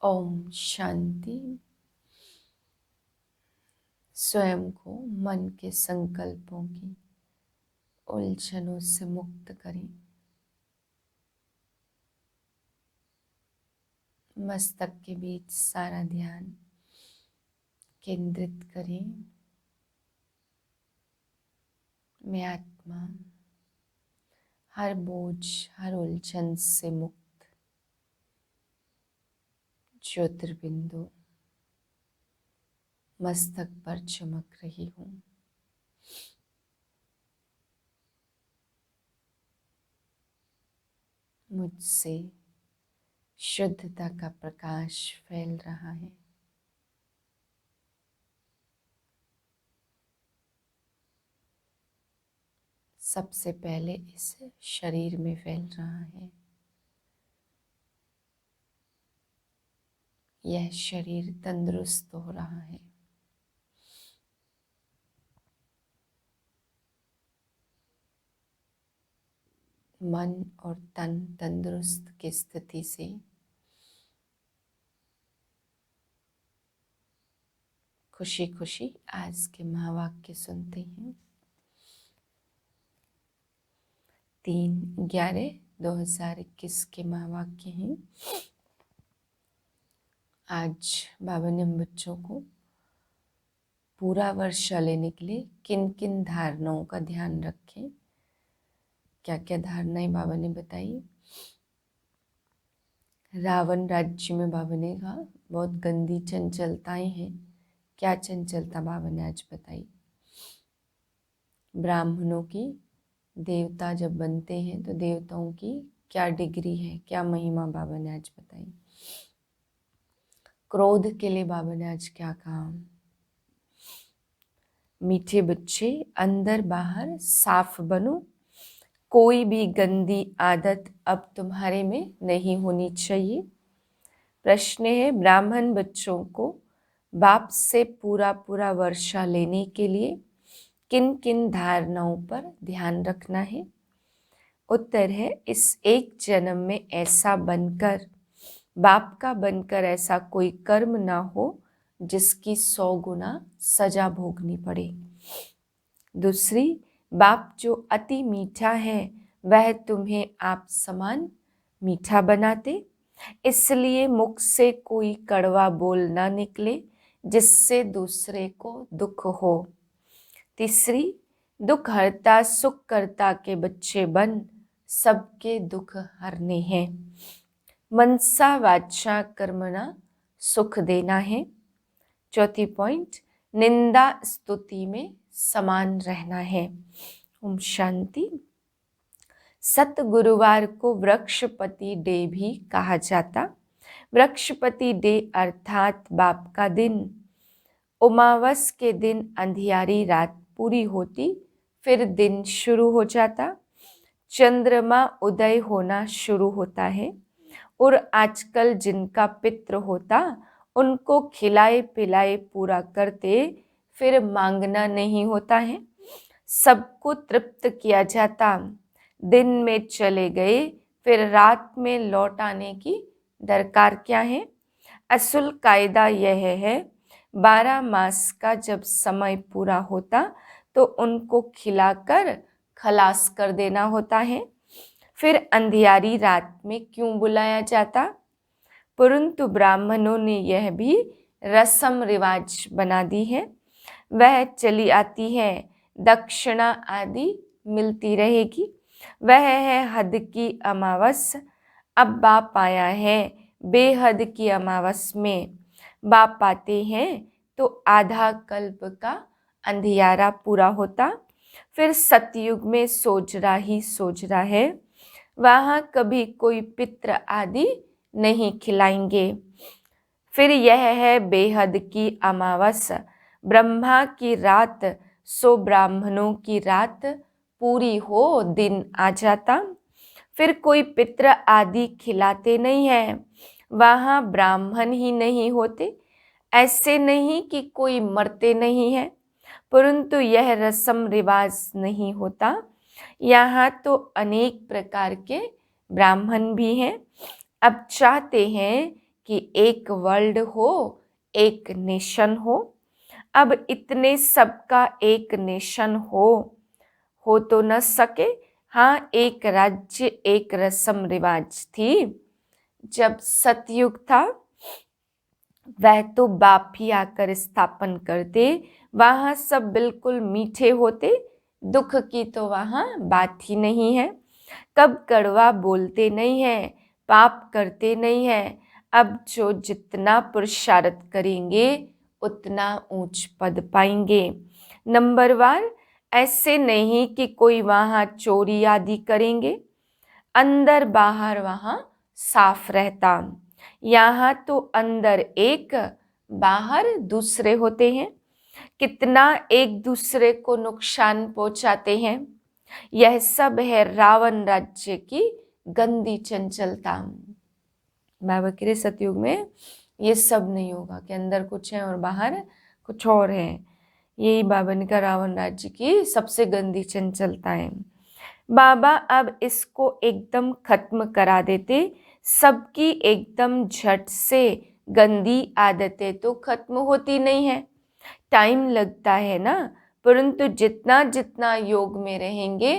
ओम शांति। स्वयं को मन के संकल्पों की उलझनों से मुक्त करें। मस्तक के बीच सारा ध्यान केंद्रित करें। मैं आत्मा हर बोझ, हर उलझन से मुक्त ज्योतिर्बिंदु मस्तक पर चमक रही हूँ। मुझसे शुद्धता का प्रकाश फैल रहा है। सबसे पहले इस शरीर में फैल रहा है। यह शरीर तंदुरुस्त हो रहा है। मन और तन तंदुरुस्त की स्थिति से खुशी खुशी आज के महावाक्य सुनते हैं। 3/11/2021 के महावाक्य हैं। आज बाबा ने हम बच्चों को पूरा वर्ष लेने के लिए किन किन धारणाओं का ध्यान रखें, क्या क्या धारणाएं बाबा ने बताई। रावण राज्य में बाबा ने कहा बहुत गंदी चंचलताएं हैं। क्या चंचलता बाबा ने आज बताई। ब्राह्मणों की देवता जब बनते हैं तो देवताओं की क्या डिग्री है, क्या महिमा बाबा ने आज बताई। क्रोध के लिए बाबा ने आज क्या कहा। मीठे बच्चे अंदर बाहर साफ बनो, कोई भी गंदी आदत अब तुम्हारे में नहीं होनी चाहिए। प्रश्न है ब्राह्मण बच्चों को बाप से पूरा पूरा वर्षा लेने के लिए किन किन धारणाओं पर ध्यान रखना है। उत्तर है इस एक जन्म में ऐसा बनकर, बाप का बनकर ऐसा कोई कर्म ना हो जिसकी 100 गुना सजा भोगनी पड़े। दूसरी, बाप जो अति मीठा है वह तुम्हें आप समान मीठा बनाते, इसलिए मुख से कोई कड़वा बोल ना निकले जिससे दूसरे को दुख हो। तीसरी, दुख हरता सुख करता के बच्चे बन सबके दुख हरने हैं। मनसा वाचा कर्मणा सुख देना है। चौथी पॉइंट, निंदा स्तुति में समान रहना है। ओम शांति। सत गुरुवार को वृक्षपति डे भी कहा जाता। वृक्षपति डे अर्थात बाप का दिन। उमावस के दिन अंधियारी रात पूरी होती, फिर दिन शुरू हो जाता, चंद्रमा उदय होना शुरू होता है और आजकल जिनका पितृ होता उनको खिलाए पिलाए पूरा करते, फिर मांगना नहीं होता है, सबको तृप्त किया जाता। दिन में चले गए फिर रात में लौट आने की दरकार क्या है। असल कायदा यह है 12 मास का जब समय पूरा होता तो उनको खिलाकर खलास कर देना होता है। फिर अंधियारी रात में क्यों बुलाया जाता, परंतु ब्राह्मणों ने यह भी रस्म रिवाज बना दी है, वह चली आती है। दक्षिणा आदि मिलती रहेगी। वह है हद की अमावस। अब बाप आया है बेहद की अमावस में। बाप आते हैं तो आधा कल्प का अंधियारा पूरा होता, फिर सतयुग में सोजरा ही सोजरा है, वहाँ कभी कोई पितृ आदि नहीं खिलाएंगे। फिर यह है बेहद की अमावस। ब्रह्मा की रात सो ब्राह्मणों की रात पूरी हो दिन आ जाता, फिर कोई पितृ आदि खिलाते नहीं है, वहाँ ब्राह्मण ही नहीं होते। ऐसे नहीं कि कोई मरते नहीं है, परंतु यह रस्म रिवाज नहीं होता। यहाँ तो अनेक प्रकार के ब्राह्मण भी हैं। अब चाहते हैं कि एक वर्ल्ड हो, एक नेशन हो। अब इतने सबका एक नेशन हो तो न सके। हाँ, एक राज्य एक रस्म रिवाज थी। जब सतयुग था वह तो बाप ही आकर स्थापन करते, वहां सब बिल्कुल मीठे होते, दुख की तो वहां बात ही नहीं है। कब कड़वा बोलते नहीं है, पाप करते नहीं है। अब जो जितना पुरुषार्थ करेंगे उतना ऊंच पद पाएंगे। नंबरवार ऐसे नहीं कि कोई वहां चोरी आदि करेंगे, अंदर बाहर वहां साफ रहता। यहाँ तो अंदर एक बाहर दूसरे होते हैं, कितना एक दूसरे को नुकसान पहुंचाते हैं। यह सब है रावण राज्य की गंदी चंचलता। बाबा के सतयुग में ये सब नहीं होगा कि अंदर कुछ है और बाहर कुछ और है। यही बाबा ने कहा रावण राज्य की सबसे गंदी चंचलता है। बाबा अब इसको एकदम खत्म करा देते, सबकी एकदम झट से गंदी आदतें तो खत्म होती नहीं है, टाइम लगता है ना। परंतु जितना जितना योग में रहेंगे,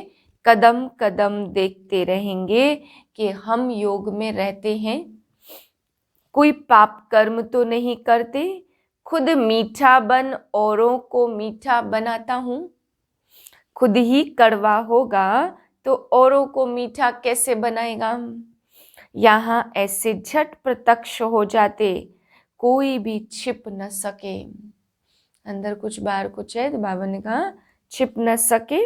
कदम कदम देखते रहेंगे कि हम योग में रहते हैं, कोई पाप कर्म तो नहीं करते, खुद मीठा बन औरों को मीठा बनाता हूँ। खुद ही कड़वा होगा तो औरों को मीठा कैसे बनाएगा। यहाँ ऐसे झट प्रत्यक्ष हो जाते, कोई भी छिप न सके। अंदर कुछ बाहर कुछ है, तो बाबा ने कहा छिप न सके।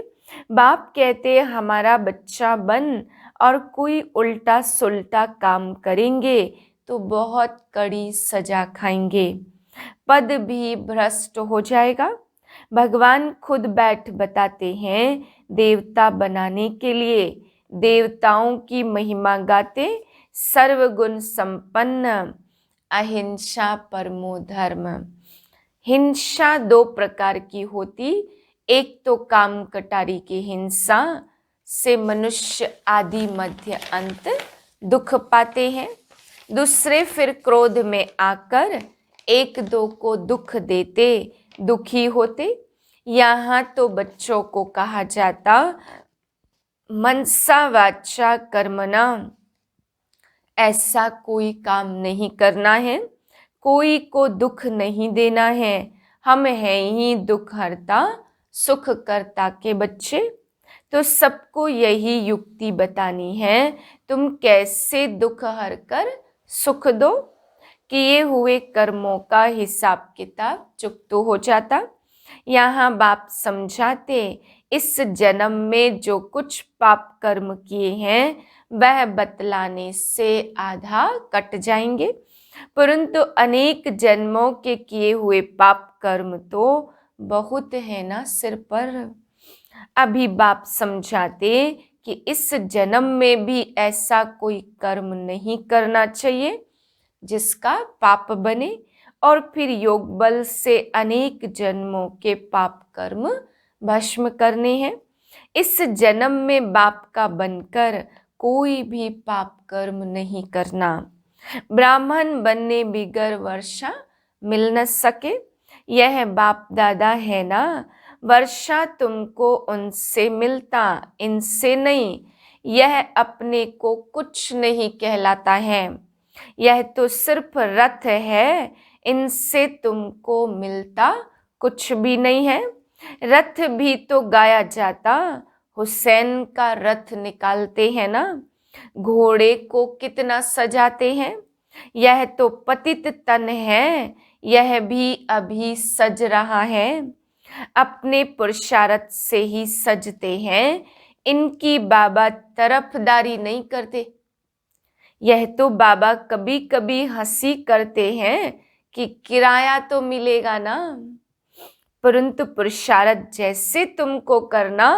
बाप कहते हमारा बच्चा बन और कोई उल्टा सुल्टा काम करेंगे तो बहुत कड़ी सजा खाएंगे, पद भी भ्रष्ट हो जाएगा। भगवान खुद बैठ बताते हैं देवता बनाने के लिए, देवताओं की महिमा गाते, सर्वगुण संपन्न, अहिंसा परमो धर्म। हिंसा दो प्रकार की होती, एक तो काम कटारी की हिंसा से मनुष्य आदि मध्य अंत दुख पाते हैं, दूसरे फिर क्रोध में आकर एक दो को दुख देते, दुखी होते। यहाँ तो बच्चों को कहा जाता मनसा वाचा कर्मणा, ऐसा कोई काम नहीं करना है, कोई को दुख नहीं देना है। हम हैं ही दुख हरता सुख करता के बच्चे। तो सबको यही युक्ति बतानी है, तुम कैसे दुख हर कर सुख दो, किए हुए कर्मों का हिसाब किताब चुकतो हो जाता। यहाँ बाप समझाते इस जन्म में जो कुछ पाप कर्म किए हैं वह बतलाने से आधा कट जाएंगे, परंतु अनेक जन्मों के किए हुए पाप कर्म तो बहुत है ना सिर पर। अभी बाप समझाते कि इस जन्म में भी ऐसा कोई कर्म नहीं करना चाहिए जिसका पाप बने, और फिर योग बल से अनेक जन्मों के पाप कर्म भस्म करने हैं। इस जन्म में बाप का बनकर कोई भी पाप कर्म नहीं करना। ब्राह्मण बनने बिगर वर्षा मिल न सके, यह बाप दादा है ना, वर्षा तुमको उनसे मिलता इनसे नहीं। यह अपने को कुछ नहीं कहलाता है, यह तो सिर्फ रथ है, इनसे तुमको मिलता कुछ भी नहीं है। रथ भी तो गाया जाता, हुसैन का रथ निकालते हैं ना, घोड़े को कितना सजाते हैं। यह तो पतित तन है, यह भी अभी सज रहा है, अपने पुरुषार्थ से ही सजते हैं, इनकी बाबा तरफदारी नहीं करते। यह तो बाबा कभी कभी हंसी करते हैं कि किराया तो मिलेगा ना, परंतु पुरुषार्थ जैसे तुमको करना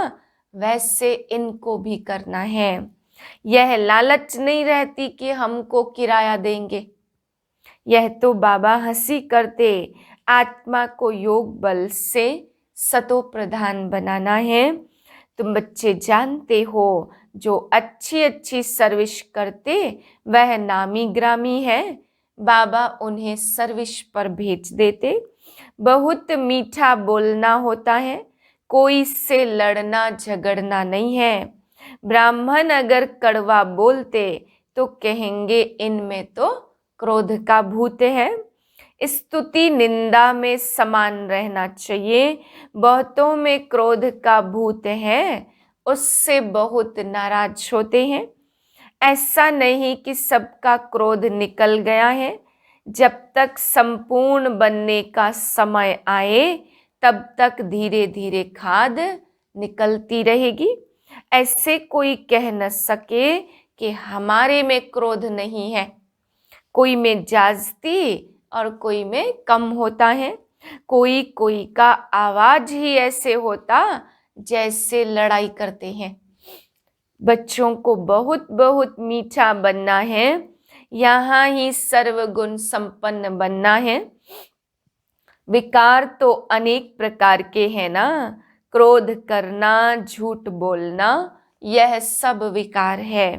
वैसे इनको भी करना है। यह लालच नहीं रहती कि हमको किराया देंगे। यह तो बाबा हंसी करते, आत्मा को योग बल से सतो प्रधान बनाना है। तुम बच्चे जानते हो जो अच्छी अच्छी सर्विस करते वह नामी ग्रामी है, बाबा उन्हें सर्विस पर भेज देते। बहुत मीठा बोलना होता है, कोई से लड़ना झगड़ना नहीं है। ब्राह्मण अगर कड़वा बोलते तो कहेंगे इनमें तो क्रोध का भूत है। स्तुति निंदा में समान रहना चाहिए। बहुतों में क्रोध का भूत है, उससे बहुत नाराज होते हैं। ऐसा नहीं कि सबका क्रोध निकल गया है। जब तक संपूर्ण बनने का समय आए तब तक धीरे धीरे खाद निकलती रहेगी। ऐसे कोई कह न सके कि हमारे में क्रोध नहीं है। कोई में जास्ती और कोई में कम होता है। कोई कोई का आवाज ही ऐसे होता जैसे लड़ाई करते हैं। बच्चों को बहुत बहुत मीठा बनना है, यहाँ ही सर्वगुण संपन्न बनना है। विकार तो अनेक प्रकार के हैं ना, क्रोध करना, झूठ बोलना, यह सब विकार है।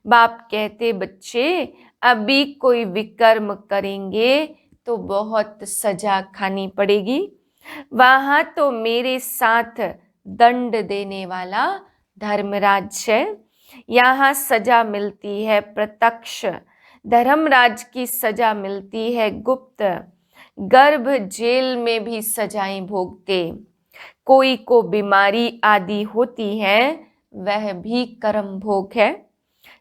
बाप कहते बच्चे अभी कोई विकर्म करेंगे तो बहुत सजा खानी पड़ेगी। वहां तो मेरे साथ दंड देने वाला धर्मराज है, यहाँ सजा मिलती है प्रत्यक्ष। धर्मराज की सजा मिलती है गुप्त। गर्भ जेल में भी सजाएं भोगते। कोई को बीमारी आदि होती है, वह भी कर्म भोग है।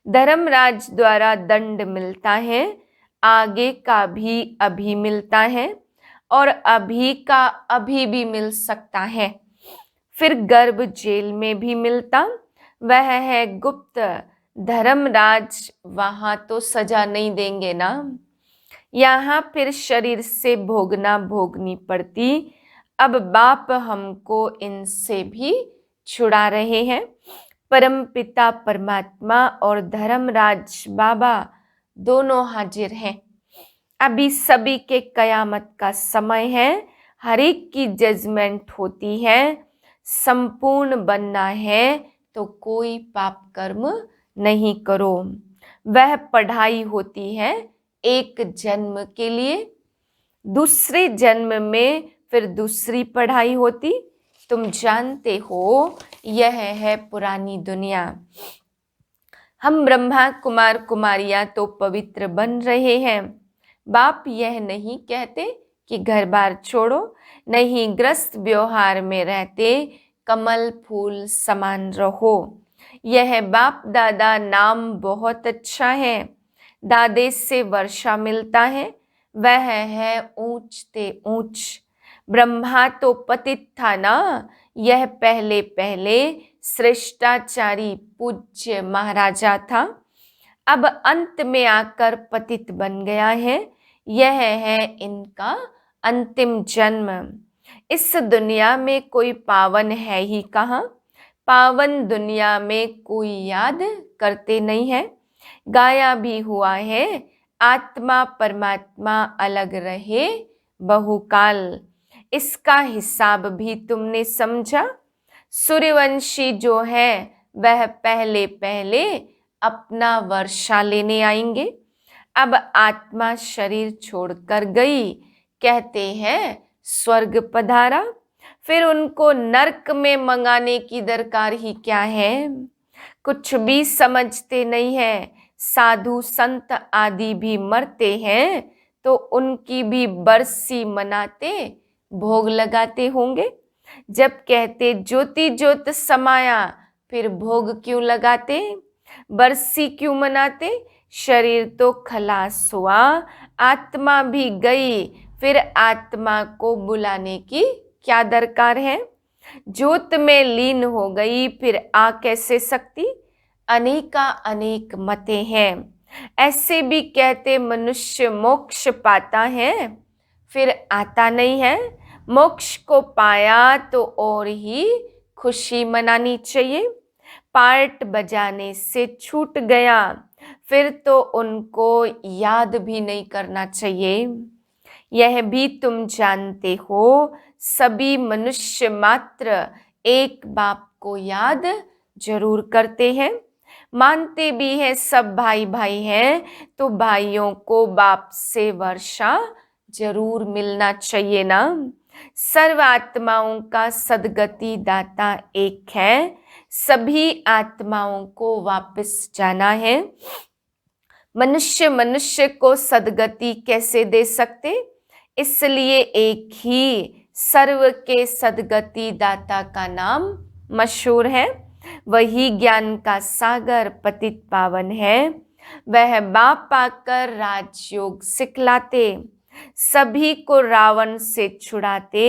धर्मराज द्वारा दंड मिलता है, आगे का भी अभी मिलता है और अभी का अभी भी मिल सकता है। फिर गर्भ जेल में भी मिलता, वह है गुप्त। धर्मराज वहां तो सजा नहीं देंगे ना, यहाँ फिर शरीर से भोगनी पड़ती। अब बाप हमको इनसे भी छुड़ा रहे हैं। परम पिता परमात्मा और धर्मराज बाबा दोनों हाजिर हैं। अभी सभी के कयामत का समय है, हर एक की जजमेंट होती है। संपूर्ण बनना है तो कोई पाप कर्म नहीं करो। वह पढ़ाई होती है एक जन्म के लिए, दूसरे जन्म में फिर दूसरी पढ़ाई होती। तुम जानते हो यह है पुरानी दुनिया। हम ब्रह्मा कुमार कुमारियां तो पवित्र बन रहे हैं। बाप यह नहीं कहते कि घर बार छोड़ो, नहीं, ग्रस्त व्यवहार में रहते कमल फूल समान रहो। यह बाप दादा नाम बहुत अच्छा है। दादे से वर्षा मिलता है, वह है ऊंच ते ऊंच। ब्रह्मा तो पतित था ना, यह पहले पहले श्रेष्ठाचारी पूज्य महाराजा था। अब अंत में आकर पतित बन गया है। यह है इनका अंतिम जन्म। इस दुनिया में कोई पावन है ही कहाँ। पावन दुनिया में कोई याद करते नहीं है। गाया भी हुआ है, आत्मा परमात्मा अलग रहे बहुकाल। इसका हिसाब भी तुमने समझा। सूर्यवंशी जो है वह पहले पहले अपना वर्षा लेने आएंगे। अब आत्मा शरीर छोड़कर गई, कहते हैं स्वर्ग पधारा। फिर उनको नरक में मंगाने की दरकार ही क्या है। कुछ भी समझते नहीं है। साधु संत आदि भी मरते हैं तो उनकी भी बरसी मनाते, भोग लगाते होंगे। जब कहते ज्योति ज्योत समाया, फिर भोग क्यों लगाते, बरसी क्यों मनाते। शरीर तो खलास हुआ, आत्मा भी गई, फिर आत्मा को बुलाने की क्या दरकार है। ज्योत में लीन हो गई, फिर आ कैसे सकती। अनेका अनेक मते हैं। ऐसे भी कहते मनुष्य मोक्ष पाता है, फिर आता नहीं है। मोक्ष को पाया तो और ही खुशी मनानी चाहिए। पार्ट बजाने से छूट गया, फिर तो उनको याद भी नहीं करना चाहिए। यह भी तुम जानते हो, सभी मनुष्य मात्र एक बाप को याद जरूर करते हैं। मानते भी हैं सब भाई भाई हैं, तो भाइयों को बाप से वर्षा जरूर मिलना चाहिए ना। सर्व आत्माओं का सदगति दाता एक है, सभी आत्माओं को वापस जाना है। मनुष्य मनुष्य को सदगति कैसे दे सकते, इसलिए एक ही सर्व के सदगति दाता का नाम मशहूर है। वही ज्ञान का सागर पतित पावन है। वह बाप पाकर राजयोग सिखलाते, सभी को रावण से छुड़ाते।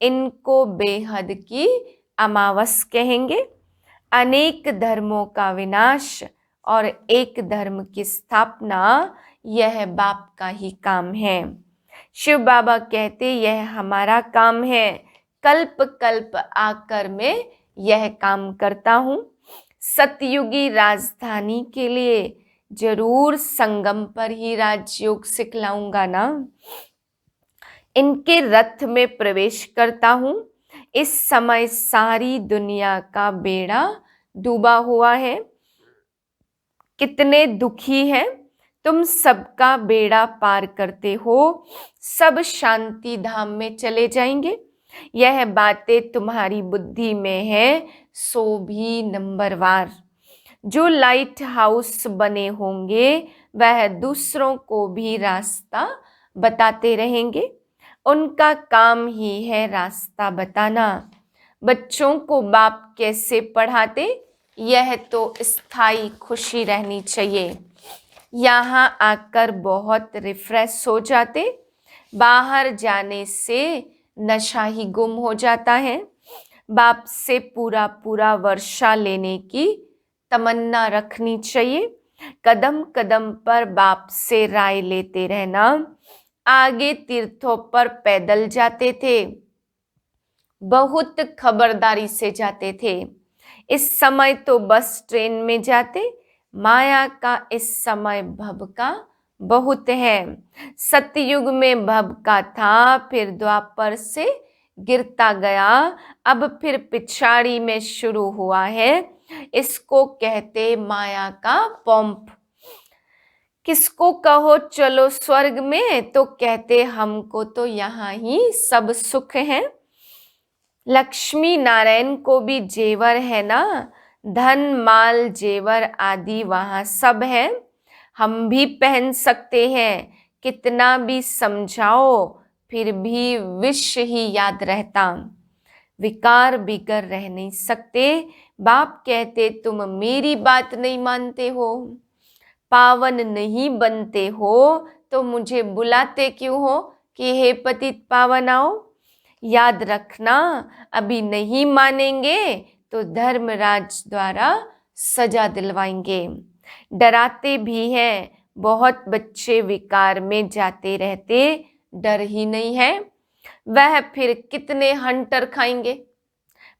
इनको बेहद की अमावस कहेंगे। अनेक धर्मों का विनाश और एक धर्म की स्थापना यह बाप का ही काम है। शिव बाबा कहते यह हमारा काम है। कल्प कल्प आकर मैं यह काम करता हूँ। सतयुगी राजधानी के लिए जरूर संगम पर ही राजयोग सिखलाऊंगा ना। इनके रथ में प्रवेश करता हूँ। इस समय सारी दुनिया का बेड़ा डूबा हुआ है। कितने दुखी हैं, तुम सबका बेड़ा पार करते हो, सब शांति धाम में चले जाएंगे। यह बातें तुम्हारी बुद्धि में है, सो भी नंबरवार। जो लाइट हाउस बने होंगे वह दूसरों को भी रास्ता बताते रहेंगे। उनका काम ही है रास्ता बताना। बच्चों को बाप कैसे पढ़ाते, यह तो स्थायी खुशी रहनी चाहिए। यहाँ आकर बहुत रिफ्रेश हो जाते, बाहर जाने से नशा ही गुम हो जाता है। बाप से पूरा पूरा वर्षा लेने की तमन्ना रखनी चाहिए। कदम कदम पर बाप से राय लेते रहना। आगे तीर्थों पर पैदल जाते थे, बहुत खबरदारी से जाते थे। इस समय तो बस ट्रेन में जाते। माया का इस समय भव का बहुत है। सतयुग में भव का था, फिर द्वापर से गिरता गया, अब फिर पिछाड़ी में शुरू हुआ है। इसको कहते माया का पंप। किसको कहो चलो स्वर्ग में, तो कहते हमको तो यहाँ ही सब सुख है। लक्ष्मी नारायण को भी जेवर है ना, धन माल जेवर आदि वहाँ सब है। हम भी पहन सकते हैं, कितना भी समझाओ फिर भी विष ही याद रहता। विकार बिगर रह नहीं सकते। बाप कहते तुम मेरी बात नहीं मानते हो, पावन नहीं बनते हो, तो मुझे बुलाते क्यों हो कि हे पतित पावन आओ। याद रखना, अभी नहीं मानेंगे तो धर्मराज द्वारा सजा दिलवाएंगे। डराते भी हैं, बहुत बच्चे विकार में जाते रहते, डर ही नहीं है। वह फिर कितने हंटर खाएंगे,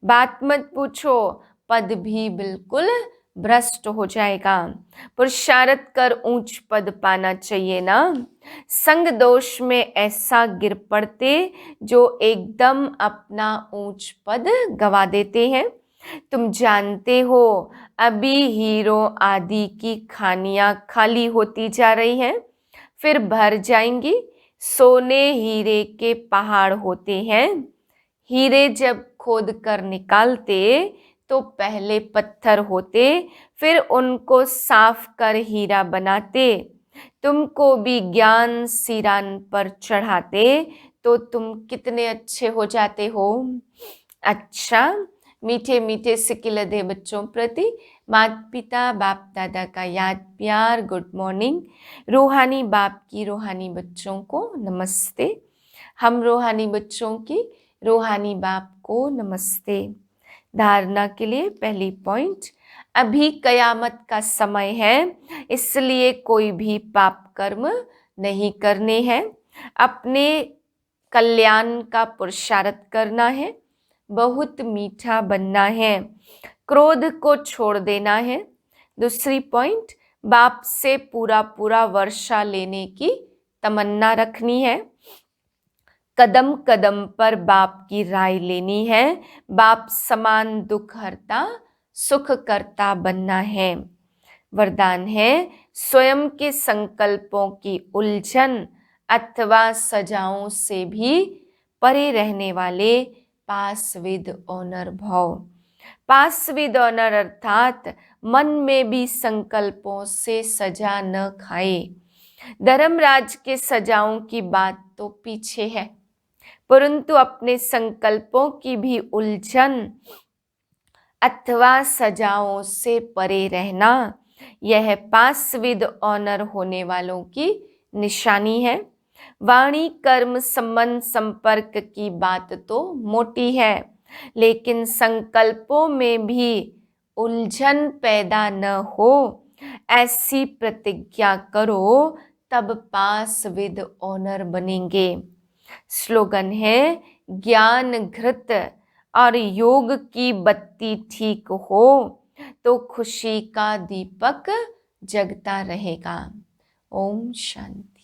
बात मत पूछो, पद भी बिल्कुल भ्रष्ट हो जाएगा। पुरुषार्थ कर ऊंच पद पाना चाहिए ना। संग दोष में ऐसा गिर पड़ते जो एकदम अपना ऊंच पद गवा देते हैं। तुम जानते हो अभी हीरो आदि की खानियां खाली होती जा रही हैं, फिर भर जाएंगी। सोने हीरे के पहाड़ होते हैं। हीरे जब खोद कर निकालते तो पहले पत्थर होते, फिर उनको साफ कर हीरा बनाते। तुमको भी ज्ञान सिरान पर चढ़ाते तो तुम कितने अच्छे हो जाते हो। अच्छा, मीठे मीठे सिकिलधे बच्चों प्रति माता पिता बाप दादा का याद प्यार गुड मॉर्निंग। रूहानी बाप की रूहानी बच्चों को नमस्ते। हम रूहानी बच्चों की रूहानी बाप को नमस्ते। धारणा के लिए पहली पॉइंट, अभी कयामत का समय है, इसलिए कोई भी पाप कर्म नहीं करने हैं। अपने कल्याण का पुरुषार्थ करना है, बहुत मीठा बनना है, क्रोध को छोड़ देना है। दूसरी पॉइंट, बाप से पूरा पूरा वर्षा लेने की तमन्ना रखनी है। कदम कदम पर बाप की राय लेनी है। बाप समान दुख हरता सुख करता बनना है। वरदान है स्वयं के संकल्पों की उलझन अथवा सजाओं से भी परे रहने वाले पास विद ऑनर भाव। पास विद ऑनर अर्थात मन में भी संकल्पों से सजा न खाए। धर्मराज के सजाओं की बात तो पीछे है, परंतु अपने संकल्पों की भी उलझन अथवा सजाओं से परे रहना, यह पास विद ऑनर होने वालों की निशानी है। वाणी कर्म संबंध संपर्क की बात तो मोटी है, लेकिन संकल्पों में भी उलझन पैदा न हो ऐसी प्रतिज्ञा करो, तब पास विद ऑनर बनेंगे। स्लोगन है ज्ञान घृत और योग की बत्ती ठीक हो तो खुशी का दीपक जगता रहेगा। ओम शांति।